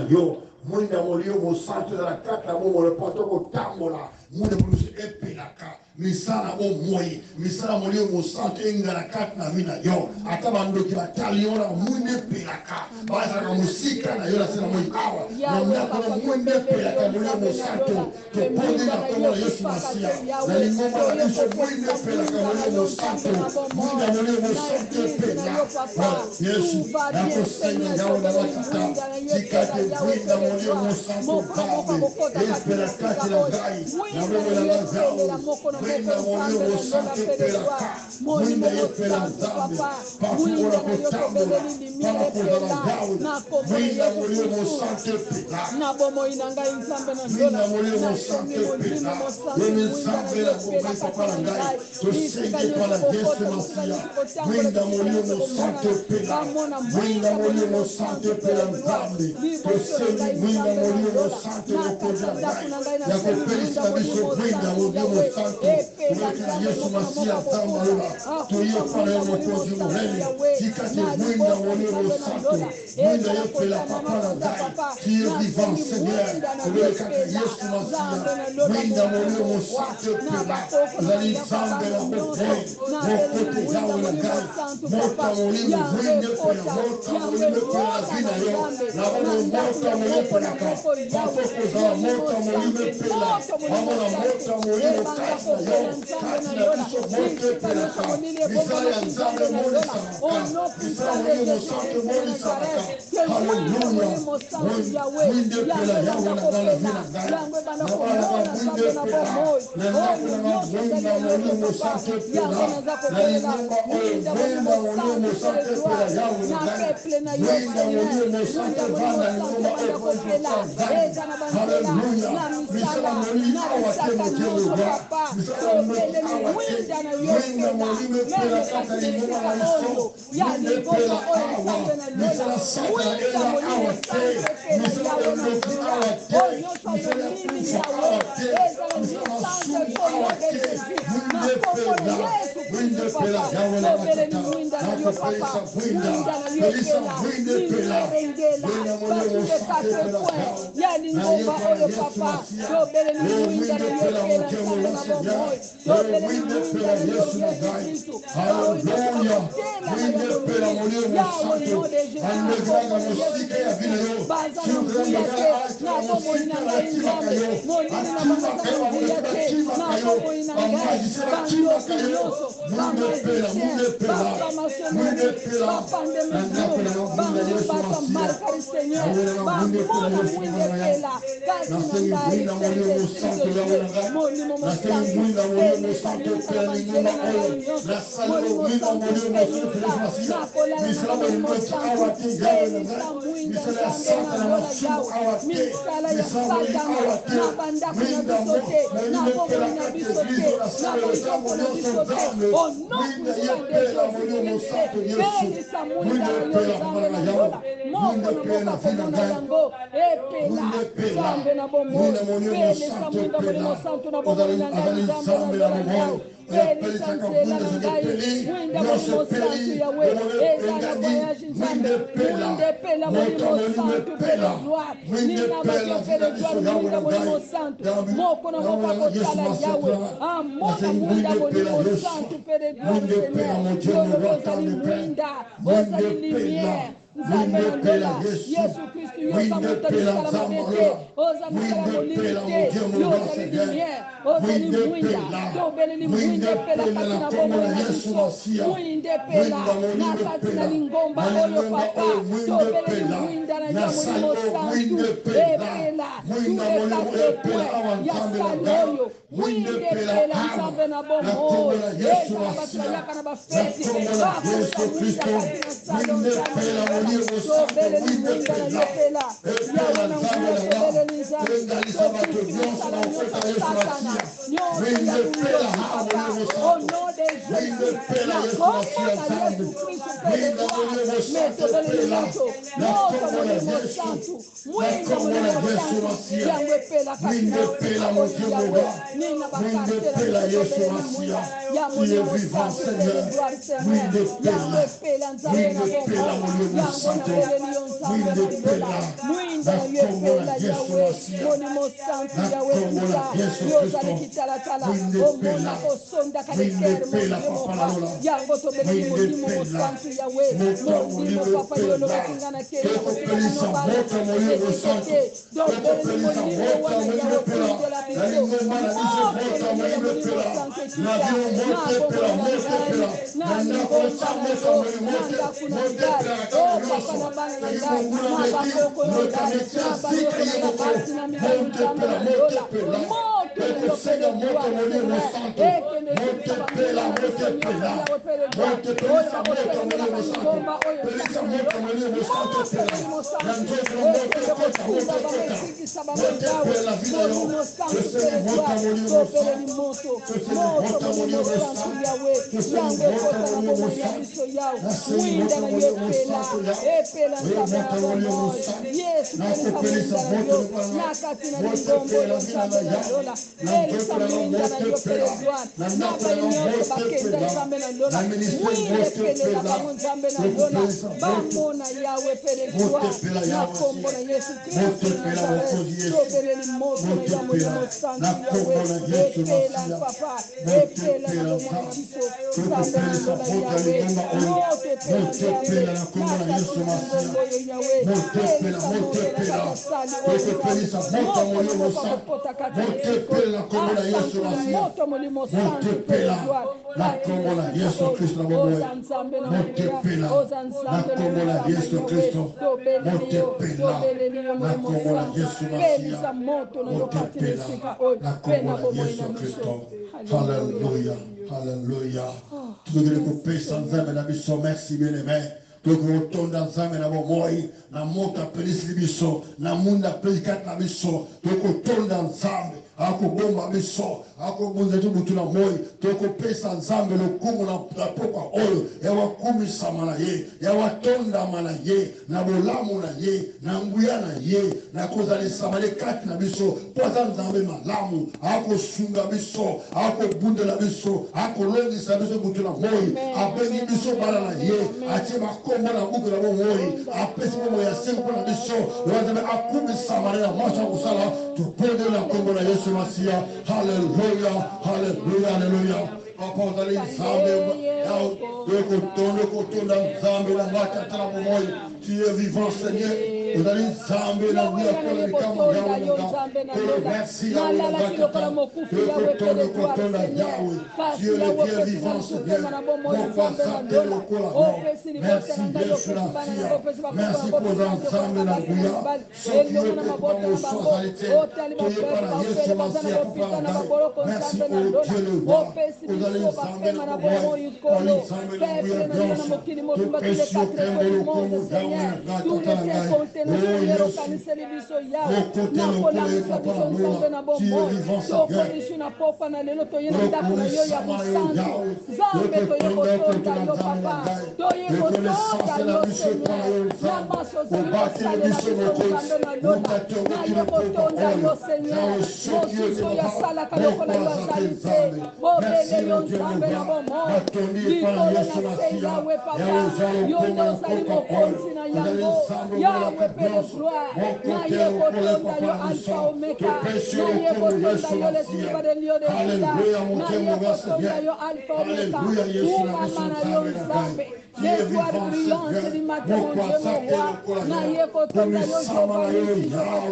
yo mwenda molio mo santo da kata mo mo potoko tambola mwenda mo epelaka misala mo moyi misala molio mo santo engala kata na mina yo atabando ki batali ora mwenda pelaka baza ka musika na yo la sena moyi awa na ndako mwenda pelaka molio mo santo to podi na tomo Yesu Masia na lingoma na Yesu mwenda pelaka molio mo santo mwenda molio mo santo pelaka Yesu na kusenya ngao na wakata tikate mwenda molio mo santo babe espera kati la gai na wewe la lazao mwenda molio mo santo pelaka mwenda yepela zambi pafu ora kutambula pafu za lazao mwenda molio mo santo pelaka mwenda molio mo santo pelaka wemi zambi la kumesa para gai tusenge para Yesu Masia mwenda molio mo santo pelaka mwenda molio mo santo pelaka zambi tusenge mwenda molio mo santo lokoja gai ya kupelisa biso mwenda molio mo santo mwenda Yesu Masia zambalula tuyo para yo koji muheli tikate mwenda molio mo santo mwenda yepela papara gai kiyo vivant Seigneur mwenda Yesu Masia mwenda molio mo santo pelaka zali zambe la mokoi mokote gawe la gai mota molio mwenda pela mota molio pela zina yo na bono mota molio pelaka pafoko za mota molio pela amona mota molio kaisa yo kati na biso mote pelaka misala ya nzambe moli samaka misala molio mo santo moli samaka haleluya mwinde pela yawe na bala vina gai na bala ba mwinde pela na nakuna na mwenda molio mo santo pela na lingomba oyo mwenda molio mo santo pela yawe na gai mwenda molio mo santo vana lingomba oyo mwenda gai haleluya misala molio awa temo temo ga misala molio awa te mwenda molio pela kaka lingomba na liso mwinde pela awa misala sata ela awa te misala emoki awa te misala kufa awa te misala masumu awa te mwinde pela yawe na matata nako pelisa mwinda pelisa mwinde pela mwenda molio mo santo pela yawe na yepa na Yesu Masia mwinde pela mokemo la Seigneur mwinde pela Yesu na gai haleluya mwinde pela molio mo santo andegraga mosike ya vile yo siugrandegala akila mosike la timaka yo atimaka yo atimaka yo amajisela timaka yo mwinde pela mwinde pela mwinde pela nandapela na mwinde Yesu Masia awele na mwinde pela Yesu Masia nasengi mwinda molio mo santo yawe na gai nasengi mwinda molio mo santo pela lingoma oyo nasali mwinda molio mo santo pela Yesu Masia misala mo imoti awa te yawe na gai misala ya sata na masumu awa te misala molio awa te mwinda molio pela kati eglizo na sala yosango nyonso nzambe mwinda ye pela molio mo santo Yesu mwinda ye pela mwana yawe mwinda pela vina gai mwinda pela mwinda molio mo santo pela azali nzambe na momoyo oyapelisaka mwinda zongepeli nyonso peli omone engandi mwinde pela moto molime pela mwinde pela vina biso yawe na gai yawe Yesu Masia nasengi mwinde pela Yesu mwinde pela mojeno rwatande pela mwinde pela mwinde pela Yesu mwinde pela zamalola mwinde pela mojeno rwatande mwinde pela na kombo na Yesu Masia mwinde molime pela na lingomba oyo mwinde pela na sali oyo mwinde pela mwinda molimo pela awa nzambe na gai mwinde pela awa na kombo na Yesu Masia na kombo na Yesu Kristo mwinde pela molimo santo mwinde pela epela nzambe na gai engalisa bato nyonso na ofeka Yesu Masia mwinde pela awa molimo santo Mwinde pela Yesu Masia Nzambe. Mwinde mulio mosanto pela. Na kombo la Yesu. Na kombo la Yesu Masia. Mwinde pela mon Dieu mon gars. Mwinde pela Yesu Masia. Tu es vivant Seigneur. Mwinde pela. Mwinde pela mulio mosanto. Mwinde pela. Na kombo la Yesu Masia. Na kombo la Yesu Kristo. Mwinde pela. Mwinde pela papa la lola. Mwinde pela. Mota mulio pela. Toko pelisa mota mulio mosanto. Toko pelisa mota mulio pela. Nalingo mana biso mota mulio pela. Navio mote pela, mote pela. Nanda kocha mota mulio mote. Mote pela kama yoso. Kayimo muna meki. Nota metia zika yimoko. Mote pela, mote pela. Toko sega mota mulio mosanto. Mote pela, mote pela. Mote pelisa mota mulio mosanto. Pelisa mota mulio mosanto pela. Nanjoko mote kota, mote kota. Mote pela vida yo. Kuseni mota mulio mosanto. Kuseni mota mulio mosanto. Kuseni mota mulio mosanto. Naseni mota mulio mosanto ya. Mota mulio mosanto. Nako pelisa mota pela. Mote pela vida na ya. Nanjoko la mote pela. Nanjoko la mote pela. Na ministeri mote pela. Nako pelisa Bamona yawe pele mote pela ya. nakombola Yesu Mote pela wakozi Yesu. sobele moto na Mote yamu pela. yamu Nakombola Yesu epela Masia. papa Mote epela pela na za. biso Toko pelisa mota ligomba oyo. Mote pela nakombola Yesu Masia. Mote pela, mote pela. Toko pelisa mota mulio mosanto. Mote pela nakombola Yesu Masia. Mote pela nakombola Yesu Kristo na bomoyo. Mote pela nakombola Yesu Kristo. Mote pela nakombola Yesu Masia. Mote pela nakombola Yesu Kristo. Hallelujah, hallelujah. Tugere kupesa nzambe na biso, merci bien aimé. Tokotonda nzambe na bomoi na moto apelisi biso na munda apelisi na biso tokotonda nzambe akobomba biso akobunza butu na moi tokopesa nzambe lokumu na pokwa oyo yawakumisama na ye yawatondama na ye na bolamu na ye na nguya na ye na kozalisama le kati na biso po aza nzambe malamu akosunga biso akobundela biso akolongisa biso butu na moi abengi biso bana na ye atie bakombo na buku na bomoi apesi bomo ya sengo mpona biso nzambe akumisama na mwasi ya kosala topende na kombo na Yesu Masia. Hallelujah, hallelujah, hallelujah. Papa ozali nzambe kotonda nzambe na ngati atala bomoi. Tu es vivant Seigneur. Ozali nzambe na nguya kola likama yawe nga. Kolo merci yawe na ngati atala. Kotonda yawe. Tu es le Dieu vivant Seigneur. Moko asate lokola no. Merci Yesu na tia. Merci poza nzambe na nguya. Soki yo te kwa moso azalite. Toye pana Yesu Masia papa na merci au Dieu le roi. Ozali nzambe na bomoi. Oli nzambe na nguya blanche. Topesi yo kembo lokomo yawe na ngati atala ngai. Oh Yesu. Mokote lokole papa na lola. Tu es vivant Seigneur. Hallelujah, mon Dieu, mon roi Seigneur. Alléluia, Yesu na biso nzambe na ngai. Tu es vivant Seigneur. Moko asate lokola yo. Komisama na yo yawe.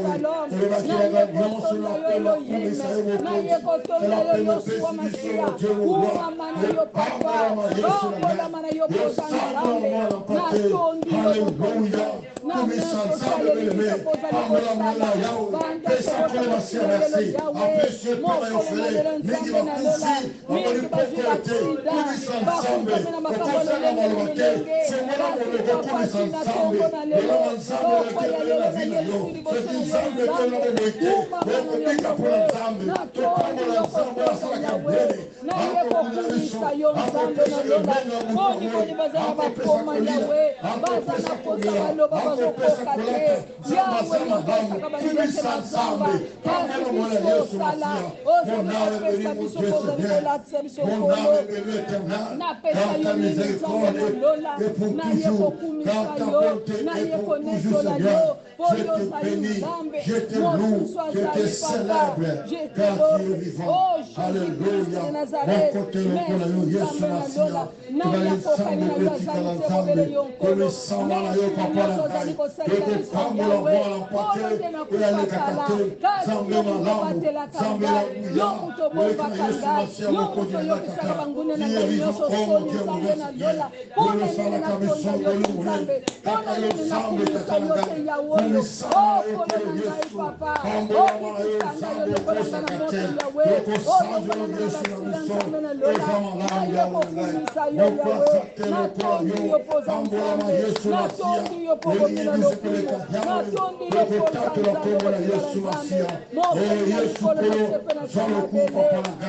Olobakilaka nyonso na pema kumisa yo mokonzi. Elapema pesi biso mon Dieu, mon roi. Epambalama Yesu na ngai. Yosangamala mpate. Hallelujah. Kumisa nzambe beleme. Pambalama na yawe. Pesa kole masia merci. Apesi yo pema yo fele. Mingi bakufi. Abali pokote. Kumisa nzambe. Okosanga malobake. Songola Merci papa tina tongo na lelo opa ya lelo na yesu liboso na yo nzambe kumama na yo nzambe na tondi yo kokoza yawe na ye kokumisa yo nzambe na lola boni boni bazala bakoma yawe baza na kosa baloba bazokoka te yawe libosaka bandeke bazamba kasi biso osala ozali kopesa biso kozali kolatisa biso nkolo napesa yo mini nzambe na lola na ye kokumisa yo na ye konetola yo po yo ozali nzambe mosusu azali papa je te lobe o jésus christ de nazareth merci nzambe na lola nani akokani na yo azali te kobele yo nkolo merci na nyonso ozali kosalela biso yawe oyo te na kufakala kasi yo moto batelaka ngai yo moto bobaka ngai yo moto oyokisaka bangune na ngai nyonso soni nzambe na lola mpona nini natonda yo te nzambe mpona nini nakumisa yo te yawe okolo na ngai papa okikisanga yo lokolanga na moto yawe olongolanga na basila nzambe na lola naye kokumisa yo yawe natondi yo poza nzambe natondi yo pokokila lokumu natondi yo poza nzambe kokila nzambe mokoli ya likolo na sepe na zamabele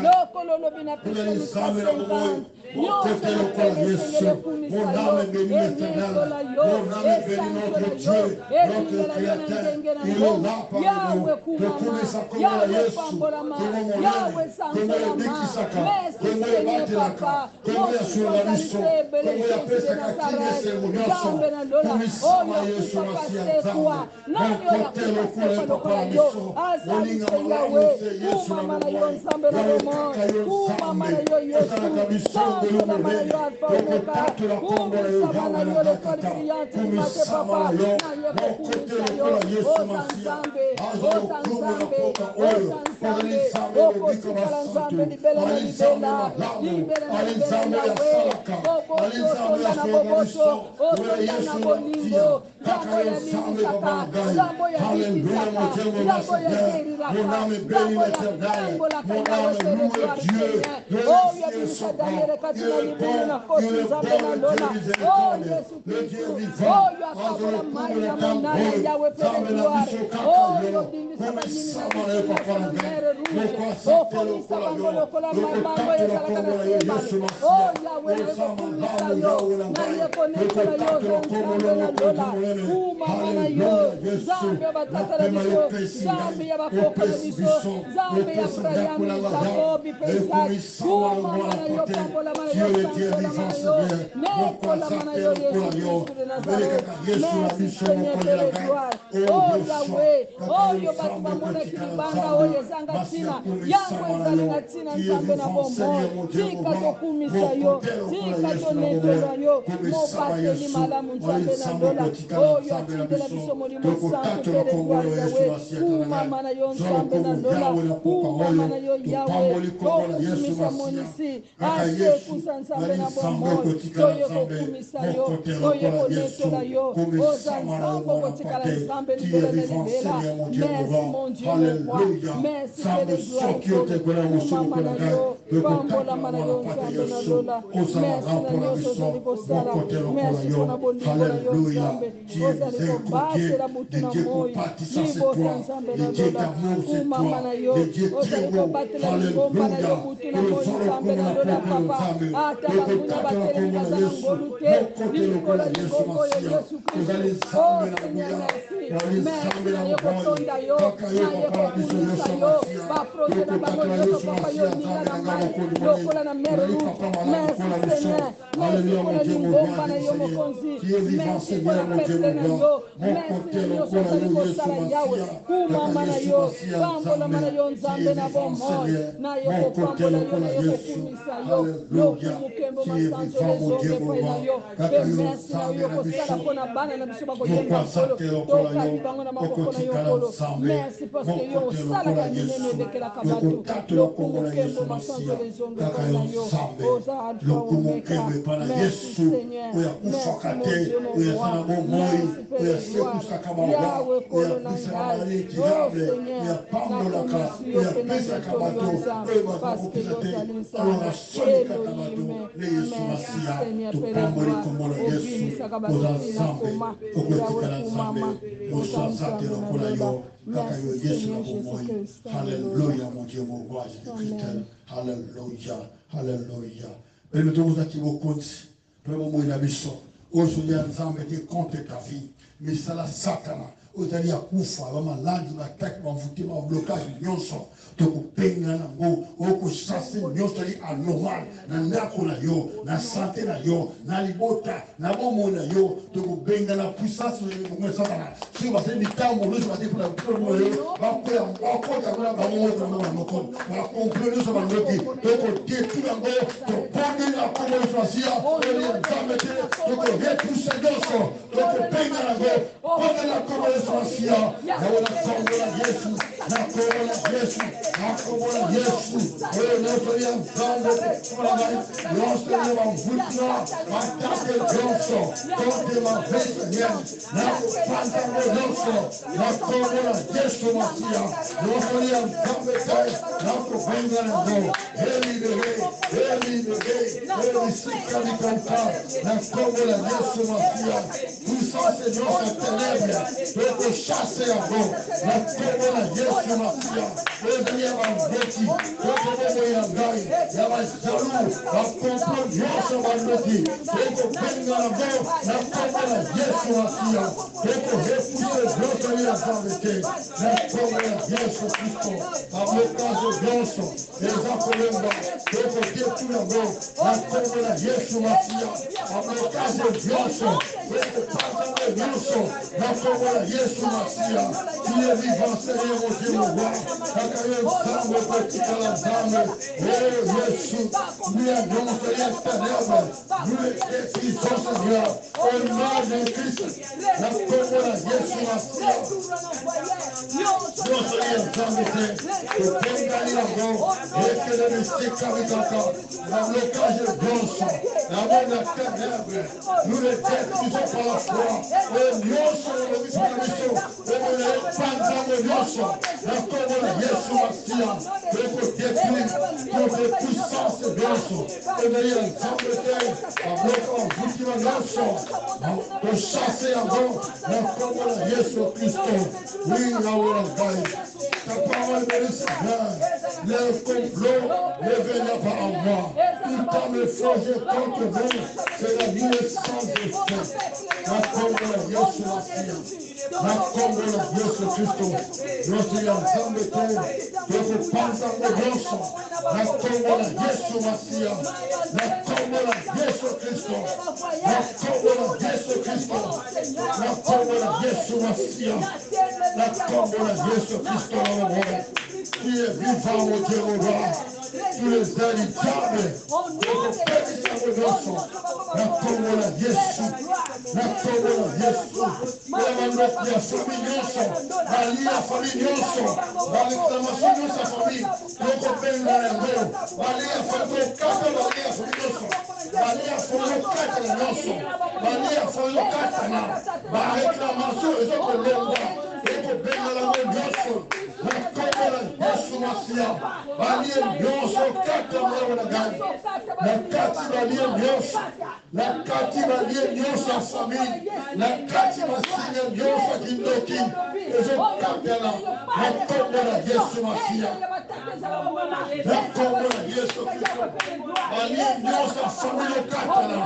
lokolo lobi na pisa misa 50 nyonso napele esengele kumisa yo enetola yo esantola yo elingela yo na ndenge na ngo yawe kumama yawe pambolama yawe sanzolama mesi senye papa mosusu ozali te ebele yesu de nazaret nzambe na lola oyo akufaka sekwa nani oyo akufa sekwa lokola yo azali te yawe kumama na yo nzambe na bomoi kumama na yo yesu sanzolama na yo alfa omega kumisama na yo le qualifiante mate papa na ye kokumisa yo oza nzambe oza nzambe oza nzambe okotikala nzambe libela na libela libela na libela yawe boboso osonda na boboso osonda na bolingo nzambo ya limbisaka nzambo ya limbisaka nzambo ya geriraka nzambo ya tambolaka yawe seretoire seigneur oyo abimisa daniele kati na libulu na kosi nzambe na lola o yesu kristu oyo akabola mai ya monana yawe pele gloire oyo obindisa banyini na biso na mere rouge okomisa bango lokola mabango ezalaka na sebale o yawe naye kokumisa yo naye konetola yo za nzambe na lola kumama na yo nzambe ya batata na biso nzambe ya bakoko na biso nzambe ya abrayamu jakobi mpe isaki kumama na yo pambolama na yo sansolama na yo nekolama na yo yesu kristu de nazaret merci seigneur pele gloire o yawe oyo bato bamonaki libanga oyo ezanga ntina yango ezali na ntina nzambe na bomoi tika tokumisa yo tika tonetola yo mobateli malamu nzambe na lola oyo atindela biso molimo santu pele gloire yawe kumama na yo nzambe na lola kumama na yo yawe okusumisa monisi asekusa nzambe na bomoi toyo kokumisa yo toyo konetola yo oza nzambe okotikala nzambe libela na libela merci mon dieu mon roi merci pele gloire kumama na yo pambolama na yo nzambe na lola merci na nyonso ozali kosala merci mpona bolingo na yo nzambe ozali kobatela butu na moi libosa nzambe na lola kumama na yo ozali kobatela lingomba na yo butu na moi nzambe na lola papa ata banguna batelemi baza na ngolu te likola lingomba oyo yesu kristu o seigneur merci na ye kotonda yo na ye kokumisa yo baproje na bango nyonso papa yo linga na ngai lokola na mere rouge merci seigneur merci mpona lingomba na yo mokonzi merci mpona pete na yo merci na nyonso ozali kosala yawe kumama na yo pambolama na yo nzambe na bomoi na ye kopambola yo na ye kokumisa yo lokumukembo masanzo lezonge epai na yo mpe merci na yo kosala mpona bana na biso bakoyemba nkolo tokati bango na maboko na yo nkolo merci parceke yo osalaka minene elekelaka bato lokumukembo masanzo guérison de Konayo. Oh, Alpha Omega. Merci Seigneur. Merci mon Dieu, mon roi. Merci Père de gloire. Yahweh Kolonandai. Oh Seigneur. Parce que Yosalim Sama. Elohim. Merci Seigneur Père de gloire. Obini Sakabatu na Koma. Yahweh Kumama. Otam Sama. Merci Seigneur Jésus-Christ. Alléluia, mon Dieu, mon roi, Jésus-Christ. Alléluia, alléluia. Permettez-vous d'activer vos comptes. Vraiment, moi, il a mis ça. Aujourd'hui, nous avons été contre ta vie. Mais c'est la satana. Aujourd'hui, à Koufa, vraiment, là, nous avons voté un blocage de Nyonso. Donc, penga nango, oko chasse Nyonso anormal. Na ndako na yo, na santé na yo, na libota, na bomo na yo. Donc, benga na puissance de satana. Si vous avez mis tant de choses, vous avez pour la première, vous avez encore la bamoue de la moko. Vous avez compris ce que vous avez dit. Donc, détruit encore, donc, prenez la conversation, vous allez examiner, donc, repousser Nyonso. Donc, benga nango, prenez la conversation. Na wana kongo la Yesu, na kongo la Yesu. Akobola Yesu, Nostri Anzando, Nostri Amvutna, Atake Grosso, Conte Mavesa Nyen, Naco Pantano Grosso, Nacobola Yesu Masia, Nostri Anzambetai, Naco Venganando, Eli de Rei, Eli Sika di Cantar, Nacobola Yesu Masia, puissance de notre ténèbre, pour chasser à vous, Nacobola Yesu Masia, Yavazeti, Kotobo Yagai, Yavazalu, Akopo Yosa Vanoti, Eko Bengarabo, Nakobola Yesu Asia, Eko Repuse Grosso Yazavete, Nakobola Yesu Cristo, Avocazo Grosso, Ezakolemba, Eko Ketunabo, Nakobola Yesu Asia, Avocazo Grosso, Eko Pazamo Grosso, Nakobola Yesu Asia, qui est vivant, Seigneur, mon Dieu, mon roi, Ensemble, petit ensemble, oh Jésus, nous avons fait l'extérieur, nous l'écrivons, Seigneur, au nom de Christ, la parole de Jésus, la foi. Nous soyons ensemble, au pays d'Aliago, et que le mystique avec encore, la blocage grosse, la bonne ténèbre, nous les détruisons par la foi, et nous sommes le mission, et nous les expandons, la parole de Jésus, Masia, pour détruire notre puissance de Grosso, et d'aller ensemble, à bloquer vous qui va pour chasser avant la parole de Jésus Christ. Oui, la parole ta parole me Seigneur, le complot ne venait pas en moi. Tout temps me forger contre vous, c'est la naissance de Dieu. La parole de Jésus Masia. La parole de Jésus Christ. Nous sommes ensemble, nous pensons de Grosso. La parole de Jésus Masia. La parole de Jésus Christ. La parole de Jésus Christ. La parole de Jésus Masia. La parole de Jésus Christ. Qui est vivant, mon Dieu, mon roi. Tous les héritables, la parole de Jésus, la parole de Jésus, la famille, la famille, la réclamation de sa famille, le copain de la main, la famille, la réclamation des autres langues, le copain de la main, Yesu Masia, balie nyonso kati ya mwana na gani, na kati balie nyonso, na kati balie nyonso ya famille, na kati basinga nyonso kindoki, ezo kati ya na kombo na Yesu Masia, na kombo na Yesu Kristo, balie nyonso ya famille kati na,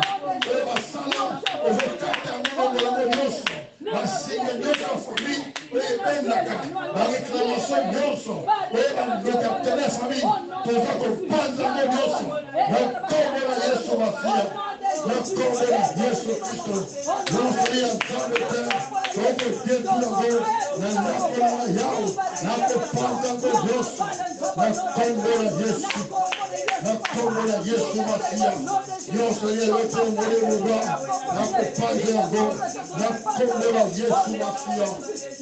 basala, ezo kati ya mwana na nyonso, basinga nyonso ya famille, la réclamation nyonso, le capitaine de la famille, tu vas comprendre la nyonso, la kombo na Yesu Masia, la kombo na Yesu Kristo, nous sommes ensemble de terre, notre Dieu tout d'abord, la nako na yao, nako panta nyonso, la kombo na Yesu. nakombola Yesu Masia, nyonso yelete ngoli mwa, nakopanze yango, nakombola Yesu Masia,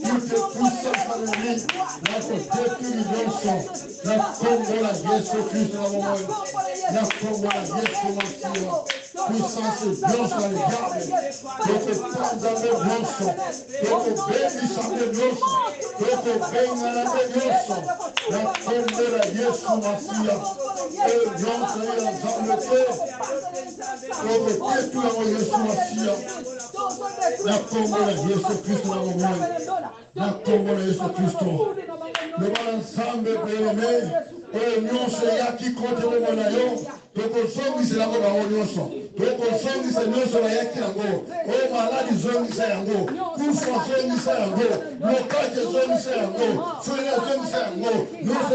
toute puissance en lui, nakodétruire nyonso, nakombola Yesu Kristo na moyo, nakombola Yesu Masia, puissance nyonso ya diable, tokopanza ngo nyonso, tokobebisa ngo nyonso, tokobengana ngo nyonso, nakombola Yesu Masia, nyonso ya nzambe te, tokoteka ngo Yesu Masia, nakombola Yesu Kristo na moyo, nakombola Yesu Kristo, lebala nzambe beleme, oyo nyonso eyaki kote bongo na yo, tokozongisa yango bango nyonso, tokozongisa nyonso bayaki yango, oyo maladi zongisa yango, kufa zongisa yango, lokage zongisa yango, fele zongisa yango, nyonso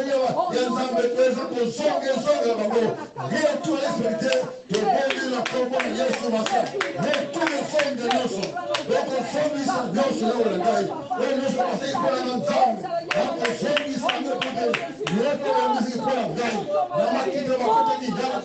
ya nzambe eza kozonga bango, retour espirité, tobongi na kombo na Yesu Masia, retour efonde nyonso, tokozongisa nyonso yango na ngai, oyo nyonso baseki mpona na nzambe, nakozongisa yango kude, nyonso mpona ngai, na makite bakote nidala,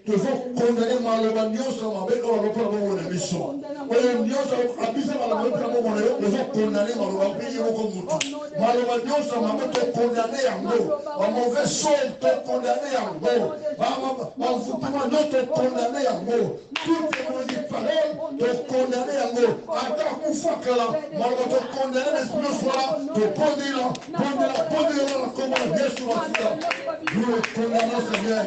toujours condamner maloba nyonso mabe oyo lokola bongo na biso oyo nyonso abisa maloba lokola bongo na yo toujours condamner maloba mpe ye moko mutu maloba nyonso mabe to condamner yango ba mauvais sort to condamner yango ba mfutuma nyonso to condamner yango toutes les mauvaises paroles to condamner yango ata kufakala maloba to condamner l'esprit soit to pondela na kombo na Yesu Masia nous le condamnons Seigneur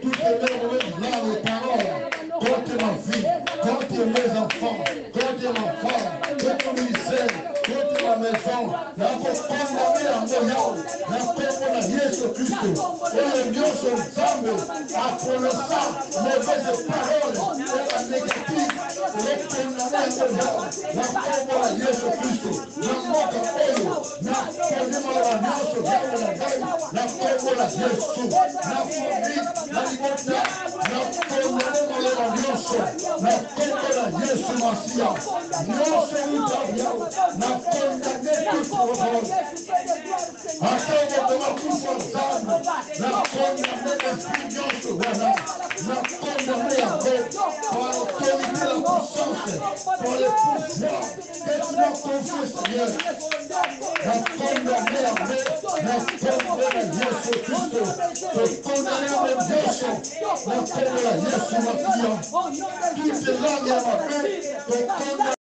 toutes les mauvaises paroles contre ma vie, contre mes enfants, contre ma femme, contre mon ministère, contre ma maison, la condamner en voyant, la combo de Jésus Christ, et le Dieu son ensemble, après le sang, mauvaises paroles, et la négative, les condamner en voyant, la combo de Jésus Christ, la moque oyo, la condamner à la Dieu, la combo de Jésus, la famille, la liberté, la condamner à nyonso na kombo na Yesu Masia nyonso utabia na condamné toute parole ata moto makufa nzambe na condamné l'esprit nyonso wana na condamné yango par l'autorité la puissance par le pouvoir que tu m'as confié, Seigneur. La condamné à mort, la condamné à Yesu Christo, te condamné à mon Yesu, la condamné à Yesu Masia, toutes les langues à ma paix, te condamné